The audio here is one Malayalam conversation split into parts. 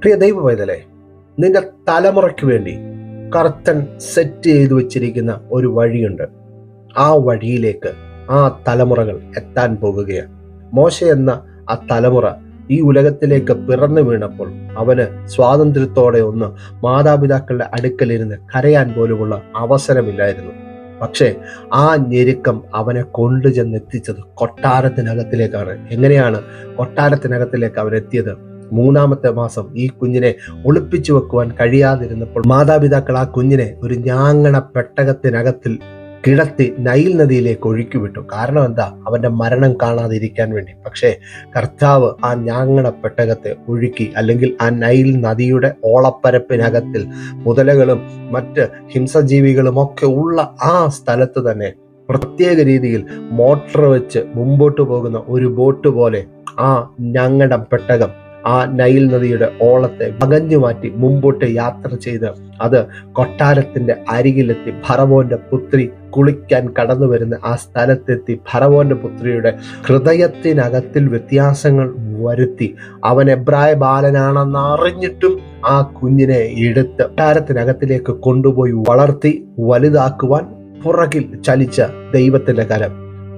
പ്രിയ ദൈവ പൈതലേ, നിന്റെ തലമുറയ്ക്ക് വേണ്ടി കർത്തൻ സെറ്റ് ചെയ്തു വെച്ചിരിക്കുന്ന ഒരു വഴിയുണ്ട്. ആ വഴിയിലേക്ക് ആ തലമുറകൾ എത്താൻ പോകുകയാണ്. മോശ എന്ന ആ തലമുറ ഈ ഉലകത്തിലേക്ക് പിറന്നു വീണപ്പോൾ അവന് സ്വാതന്ത്ര്യത്തോടെ ഒന്ന് മാതാപിതാക്കളുടെ അടുക്കലിരുന്ന് കരയാൻ പോലുമുള്ള അവസരമില്ലായിരുന്നു. പക്ഷേ ആ ഞെരുക്കം അവനെ കൊണ്ടുചെന്നെത്തിച്ചത് കൊട്ടാരത്തിനകത്തിലേക്കാണ്. എങ്ങനെയാണ് കൊട്ടാരത്തിനകത്തിലേക്ക് അവൻ എത്തിയത്? 3-ാമത്തെ മാസം ഈ കുഞ്ഞിനെ ഒളിപ്പിച്ചു വെക്കുവാൻ കഴിയാതിരുന്നപ്പോൾ മാതാപിതാക്കൾ ആ കുഞ്ഞിനെ ഒരു ഞാങ്ങണ പെട്ടകത്തിനകത്തിൽ കിടത്തി നൈൽ നദിയിലേക്ക് ഒഴുക്കിവിട്ടു. കാരണം എന്താ? അവന്റെ മരണം കാണാതിരിക്കാൻ വേണ്ടി. പക്ഷേ കർത്താവ് ആ ഞാങ്ങണ പെട്ടകത്തെ ഒഴുക്കി, അല്ലെങ്കിൽ ആ നൈൽ നദിയുടെ ഓളപ്പരപ്പിനകത്തിൽ മുതലകളും മറ്റ് ഹിംസജീവികളും ഒക്കെ ഉള്ള ആ സ്ഥലത്ത് തന്നെ പ്രത്യേക രീതിയിൽ മോട്ടർ വെച്ച് മുമ്പോട്ട് പോകുന്ന ഒരു ബോട്ട് പോലെ ആ ഞങ്ങട പെട്ടകം ആ നൈൽ നദിയുടെ ഓളത്തെ അകഞ്ഞു മാറ്റി മുമ്പോട്ട് യാത്ര ചെയ്ത് അത് കൊട്ടാരത്തിന്റെ അരികിലെത്തി ഫറവോന്റെ പുത്രി കുളിക്കാൻ കടന്നു വരുന്ന ആ സ്ഥലത്തെത്തി ഫറവോന്റെ പുത്രിയുടെ ഹൃദയത്തിനകത്തിൽ വ്യത്യാസങ്ങൾ വരുത്തി അവൻ എബ്രായ ബാലനാണെന്ന് അറിഞ്ഞിട്ടും ആ കുഞ്ഞിനെ എടുത്ത് കൊട്ടാരത്തിനകത്തിലേക്ക് കൊണ്ടുപോയി വളർത്തി വലുതാക്കുവാൻ പുറകിൽ ചലിച്ച ദൈവത്തിന്റെ കരം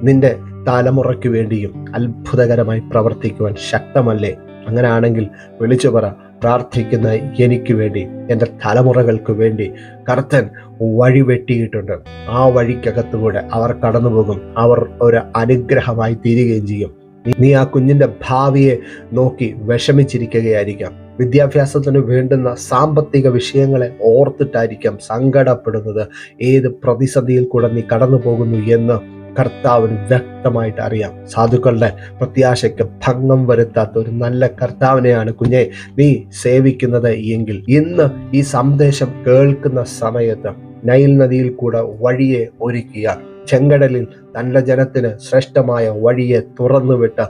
നിന്റെ തലമുറയ്ക്ക് വേണ്ടിയും അത്ഭുതകരമായി പ്രവർത്തിക്കുവാൻ ശക്തമല്ലേ? അങ്ങനെയാണെങ്കിൽ വിളിച്ചു പറ, പ്രാർത്ഥിക്കുന്ന എനിക്ക് വേണ്ടി, എൻ്റെ തലമുറകൾക്ക് വേണ്ടി കർത്തൻ വഴി വെട്ടിയിട്ടുണ്ട്. ആ വഴിക്കകത്തുകൂടെ അവർ കടന്നു പോകും. അവർ ഒരു അനുഗ്രഹമായി തീരുകയും ചെയ്യും. നീ ആ കുഞ്ഞിന്റെ ഭാവിയെ നോക്കി വിഷമിച്ചിരിക്കുകയായിരിക്കാം. വിദ്യാഭ്യാസത്തിന് വേണ്ടുന്ന സാമ്പത്തിക വിഷയങ്ങളെ ഓർത്തിട്ടായിരിക്കാം സങ്കടപ്പെടുന്നത്. ഏത് പ്രതിസന്ധിയിൽ കൂടെ നീ കടന്നു പോകുന്നു എന്ന് കർത്താവിന് വ്യക്തമായിട്ട് അറിയാം. സാധുക്കളുടെ പ്രത്യാശയ്ക്ക് ഭംഗം വരുത്താത്ത ഒരു നല്ല കർത്താവിനെയാണ് കുഞ്ഞെ നീ സേവിക്കുന്നത് എങ്കിൽ ഇന്ന് ഈ സന്ദേശം കേൾക്കുന്ന സമയത്ത് നൈൽ നദിയിൽ കൂടെ വഴിയെ ഒരുക്കിയ, ചെങ്കടലിൽ തന്റെ ജനത്തിന് ശ്രേഷ്ഠമായ വഴിയെ തുറന്നുവിട്ട്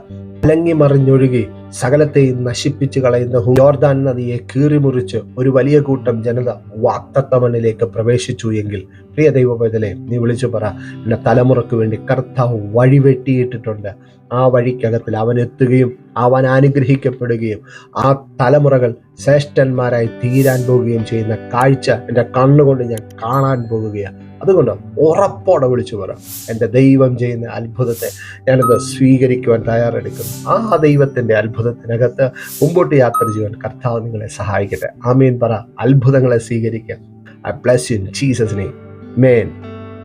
അലങ്ങി മറിഞ്ഞൊഴുകി സകലത്തെയും നശിപ്പിച്ചു കളയുന്ന യോർദാൻ നദിയെ കീറിമുറിച്ച് ഒരു വലിയ കൂട്ടം ജനത വാഗ്ദത്ത മണ്ണിലേക്ക് പ്രവേശിച്ചു എങ്കിൽ, പ്രിയ ദൈവ പൈതലേ, നീ വിളിച്ചു പറ, എന്റെ തലമുറക്ക് വേണ്ടി കർത്താവ് വഴി വെട്ടിയിട്ടിട്ടുണ്ട്. ആ വഴിക്കകത്തിൽ അവൻ എത്തുകയും അവൻ അനുഗ്രഹിക്കപ്പെടുകയും ആ തലമുറകൾ ശ്രേഷ്ഠന്മാരായി തീരാൻ പോവുകയും ചെയ്യുന്ന കാഴ്ച എൻ്റെ കണ്ണുകൊണ്ട് ഞാൻ കാണാൻ പോകുകയാണ്. അതുകൊണ്ട് ഉറപ്പോടെ വിളിച്ചു പറ, എൻ്റെ ദൈവം ചെയ്യുന്ന അത്ഭുതത്തെ ഞാനത് സ്വീകരിക്കുവാൻ തയ്യാറെടുക്കുന്നു. ആ ദൈവത്തിൻ്റെ അത്ഭുതത്തിനകത്ത് മുമ്പോട്ട് യാത്ര ചെയ്യുവാൻ കർത്താവ് നിങ്ങളെ സഹായിക്കട്ടെ. ആമേൻ പറ. അത്ഭുതങ്ങളെ സ്വീകരിക്കാം. I bless you in Jesus' name. Amen.